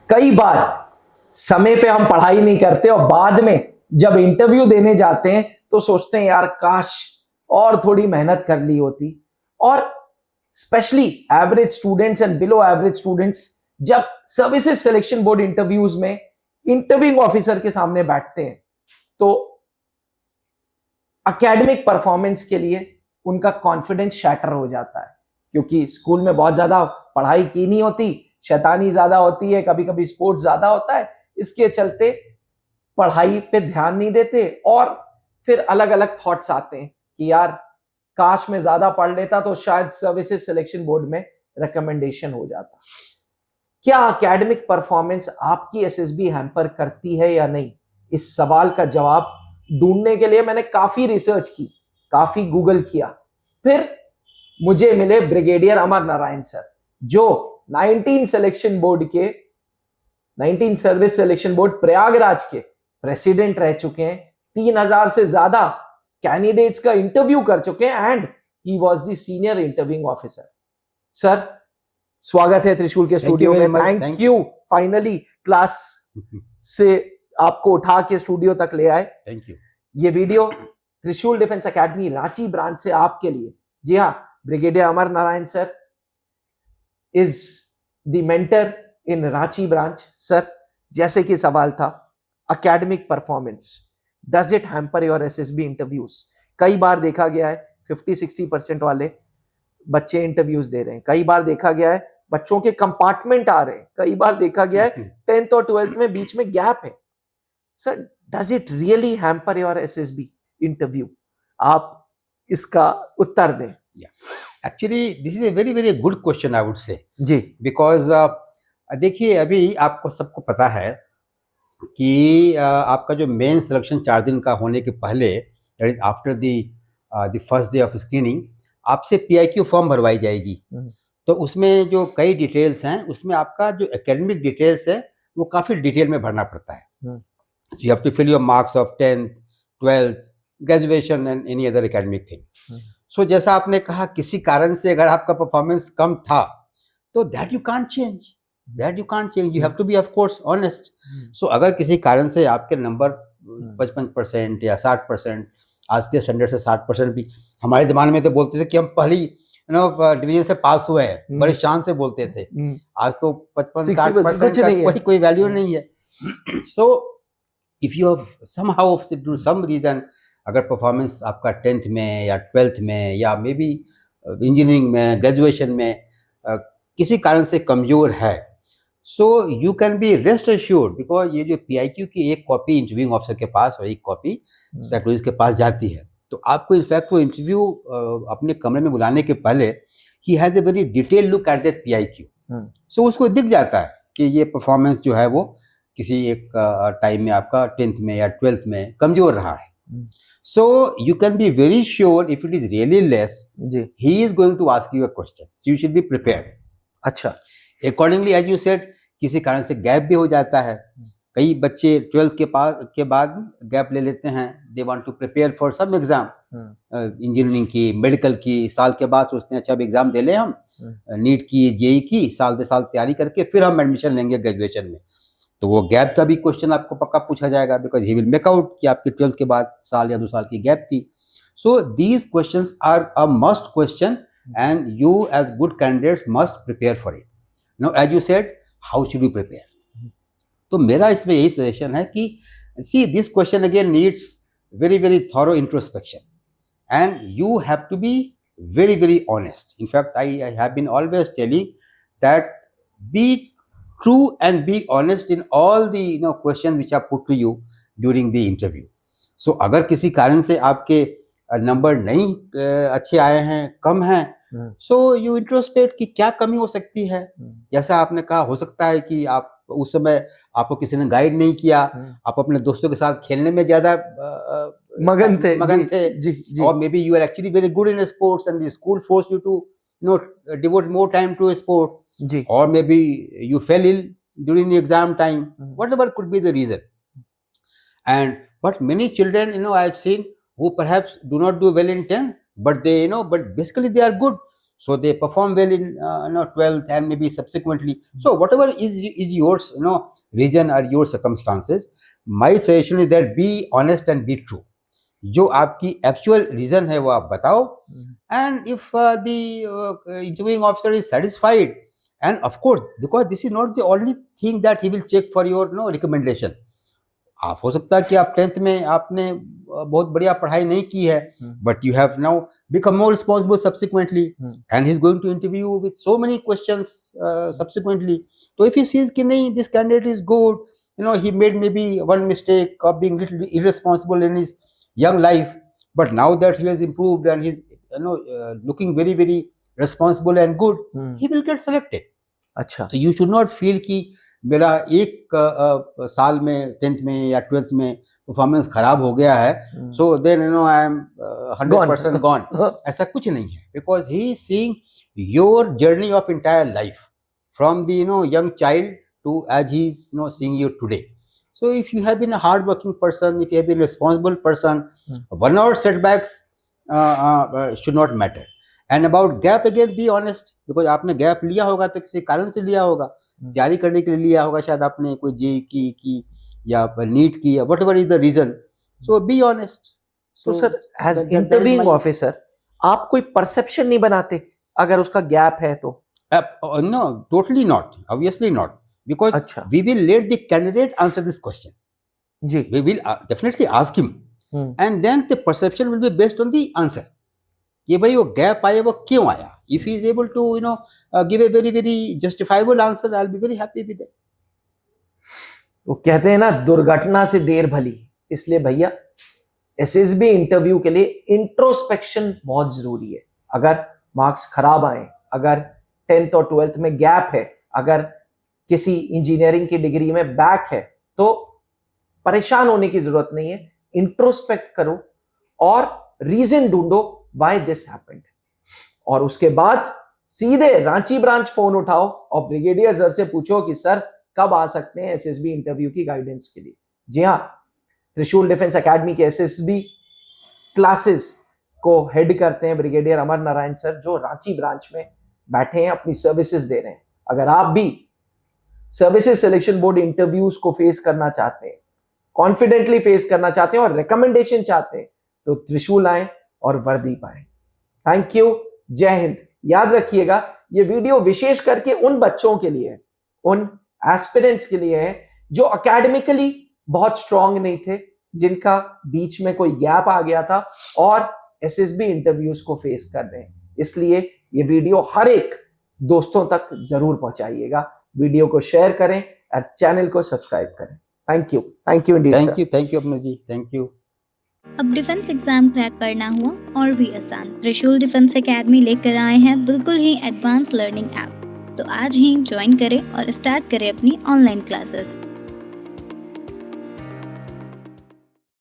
कई बार समय पे हम पढ़ाई नहीं करते और बाद में जब इंटरव्यू देने जाते हैं तो सोचते हैं यार काश और थोड़ी मेहनत कर ली होती। और specially average students and below average students जब सर्विसेज सिलेक्शन बोर्ड इंटरव्यूज में इंटरव्यूइंग ऑफिसर के सामने बैठते हैं तो एकेडमिक परफॉर्मेंस के लिए उनका कॉन्फिडेंस शैटर हो जाता है, क्योंकि स्कूल में बहुत ज्यादा पढ़ाई की नहीं होती, शैतानी ज्यादा होती है, कभी कभी स्पोर्ट्स ज्यादा होता है, इसके चलते पढ़ाई पे ध्यान नहीं देते और फिर अलग अलग थॉट्स आते हैं कि यार काश मैं ज्यादा पढ़ लेता तो शायद सर्विसेज सिलेक्शन बोर्ड में रिकमेंडेशन हो जाता। क्या एकेडमिक परफॉर्मेंस आपकी एसएसबी हैम्पर करती है या नहीं? इस सवाल का जवाब ढूंढने के लिए मैंने काफी रिसर्च की, काफी गूगल किया, फिर मुझे मिले ब्रिगेडियर अमर नारायण सर, जो 19 सिलेक्शन बोर्ड के 19 सर्विस सिलेक्शन बोर्ड प्रयागराज के प्रेसिडेंट रह चुके हैं, 3000 से ज्यादा कैंडिडेट्स का इंटरव्यू कर चुके हैं and he was the senior interviewing officer. Sir स्वागत है त्रिशूल के स्टूडियो में। थैंक यू, फाइनली क्लास से आपको उठा के स्टूडियो तक ले आए। Thank you. ये वीडियो त्रिशूल डिफेंस एकेडमी रांची ब्रांच से आपके लिए। जी हाँ, brigadier Amar Narayan sir is the mentor in Ranchi branch. Sir जैसे कि सवाल था, academic performance does it hamper your SSB interviews? कई बार देखा गया है 50-60% वाले बच्चे इंटरव्यूज दे रहे हैं, कई बार देखा गया है बच्चों के कंपार्टमेंट आ रहे हैं, कई बार देखा गया है 10th और 12th में बीच में गैप है। Sir does it really hamper your SSB interview? आप इसका उत्तर दें। Actually this is a very very good question I would say जी, बिकॉज देखिए अभी आपको सबको पता है कि आपका जो मेन सिलेक्शन 4 दिन का होने के पहले, that is after the first day of screening, आपसे पीआईक्यू फॉर्म भरवाई जाएगी। तो उसमें जो कई डिटेल्स हैं, उसमें आपका जो एकेडमिक डिटेल्स है वो काफ़ी डिटेल में भरना पड़ता है। You have to fill your marks of 10th, 12th, graduation and any other academic thing. So जैसा आपने कहा, किसी कारण से अगर आपका परफॉर्मेंस कम था तो that you can't change, you have to be of course honest. So अगर किसी कारण से आपके नंबर 55% या 60%, आज के स्टैंडर्ड से 60% भी, हमारे जमाने में तो बोलते थे कि हम पहली डिवीजन से पास हुए हैं, बड़े शान से बोलते थे। आज तो 55-60% का कोई वैल्यू नहीं है। So if you have somehow through some reason, अगर परफॉर्मेंस आपका 10th में या 12th में या मे बी इंजीनियरिंग में, ग्रेजुएशन में किसी कारण से कमजोर है, so you can be rest assured, because ये जो पीआईक्यू की एक कॉपी इंटरव्यूइंग ऑफिसर के पास और एक कॉपी साइकोलॉजिस्ट के पास जाती है, तो आपको इनफैक्ट वो इंटरव्यू अपने कमरे में बुलाने के पहले ही has a very detail look at that PIQ. So उसको दिख जाता है कि ये परफॉर्मेंस जो है वो किसी एक टाइम में आपका 10th में या 12th में कमजोर रहा है। So you can be very sure if it is really less, he is going to ask you a question, you should be prepared. अच्छा, अकॉर्डिंगली एज यू सेड, किसी कारण से गैप भी हो जाता है। कई बच्चे 12th के बाद गैप ले लेते हैं, they want to prepare for some exam, engineering की, मेडिकल की, साल के बाद सोचते हैं अच्छा अब एग्जाम दे लें हम, नीट की, जेई की, साल दे साल तैयारी करके फिर हम एडमिशन लेंगे ग्रेजुएशन में। तो वो गैप का भी क्वेश्चन आपको पक्का पूछा जाएगा, because he will make out कि आपकी 12th के बाद साल या 2 साल की गैप थी। So these questions are a must question and you as good candidates must prepare for it. Now as you said, how should you prepare? तो मेरा इसमें यही सजेशन है कि see this question again needs very very thorough introspection and you have to be very very honest. In fact, I have been always telling that be true and be honest in all the questions which are put to you during the interview. So अगर किसी कारण से आपके number नहीं अच्छे आए हैं, कम हैं, so you introspect कि क्या कमी हो सकती है। जैसा आपने कहा, हो सकता है कि आप उस समय आपको किसी ने गाइड नहीं किया, आप अपने दोस्तों के साथ खेलने में ज्यादा मगन थे जी। और maybe you are actually very good in sports and the school force you to devote more time to sport जी, और maybe you fail ill during the exam time, whatever could be the reason. And but many children I have seen who perhaps do not do well in 10th, but they but basically they are good. so they perform well in 12th and maybe subsequently. So whatever is yours, reason or your circumstances, my suggestion is that be honest and be true. जो आपकी actual reason है वो आप बताओ, and if the interviewing officer is satisfied, and of course because this is not the only thing that he will check for your recommendation. आप हो सकता है कि आप 10th में आपने बहुत बढ़िया पढ़ाई नहीं की है, but you have now become more responsible subsequently, and he is going to interview with so many questions subsequently. तो इफ ही सीज कि नहीं, this candidate is good, he made maybe one mistake of being little irresponsible in his young life, but now that he has improved and he's looking very very responsible and good, he will get selected. अच्छा. So you should not feel कि मेरा एक साल में 10th में या 12th में performance खराब हो गया है, so then I am 100% gone. ऐसा कुछ नहीं है, because he is seeing your journey of entire life from the young child to as he is seeing you today. So if you have been a hard working person, if you have been a responsible person, 1 hour setbacks should not matter. And about gap, again be honest, because आपने gap लिया होगा तो किसी कारण से लिया होगा, तैयारी करने के लिए लिया होगा, शायद आपने कोई JEE की या नीट की या whatever is the reason. So be honest. तो सर as interviewing officer आप कोई perception नहीं बनाते अगर उसका gap है तो? No, totally not, obviously not. Because we will let the candidate answer this question. Ji. We will definitely ask him, and then the perception will be based on the answer. कि भाई वो gap आया वो क्यों आया? If he is able to give a very very justifiable answer, I'll be very happy with it. वो कहते हैं ना, दुर्घटना से देर भली. इसलिए भैया SSB इंटरव्यू के लिए इंट्रोस्पेक्शन बहुत जरूरी है. अगर मार्क्स खराब आए, अगर 10th और 12th में गैप है, अगर किसी इंजीनियरिंग की डिग्री में बैक है, तो परेशान होने की जरूरत नहीं है. इंट्रोस्पेक्ट करो और रीजन ढूंढो व्हाई दिस हैपेंड, और उसके बाद सीधे रांची ब्रांच फोन उठाओ और ब्रिगेडियर सर से पूछो कि सर कब आ सकते हैं SSB इंटरव्यू की गाइडेंस के लिए. जी हाँ, त्रिशूल डिफेंस एकेडमी के SSB क्लासेस को हेड करते हैं ब्रिगेडियर अमर नारायण सर, जो रांची ब्रांच में बैठे हैं, अपनी सर्विसेज दे रहे हैं. अगर आप भी सर्विसेज सिलेक्शन बोर्ड इंटरव्यूज को फेस करना चाहते हैं, कॉन्फिडेंटली फेस करना चाहते हैं और रिकमेंडेशन चाहते हैं, तो त्रिशूल आए और वर्दी पाए. Thank you. जय हिंद. याद रखिएगा, ये वीडियो विशेष करके उन बच्चों के लिए है, उन एस्पिरेंट्स के लिए है जो एकेडमिकली बहुत स्ट्रांग नहीं थे, जिनका बीच में कोई गैप आ गया था और SSB इंटरव्यूज को फेस कर रहे हैं. इसलिए ये वीडियो हर एक दोस्तों तक जरूर पहुंचाइएगा. वीडियो को शेयर करें और चैनल को सब्सक्राइब करें. Thank you Indeed. Thank you अपना जी, थैंक यू. अब डिफेंस एग्जाम क्रैक करना हुआ और भी आसान, त्रिशूल डिफेंस एकेडमी लेकर आए हैं बिल्कुल ही एडवांस लर्निंग ऐप. तो आज ही ज्वाइन करें और स्टार्ट करें अपनी ऑनलाइन क्लासेस.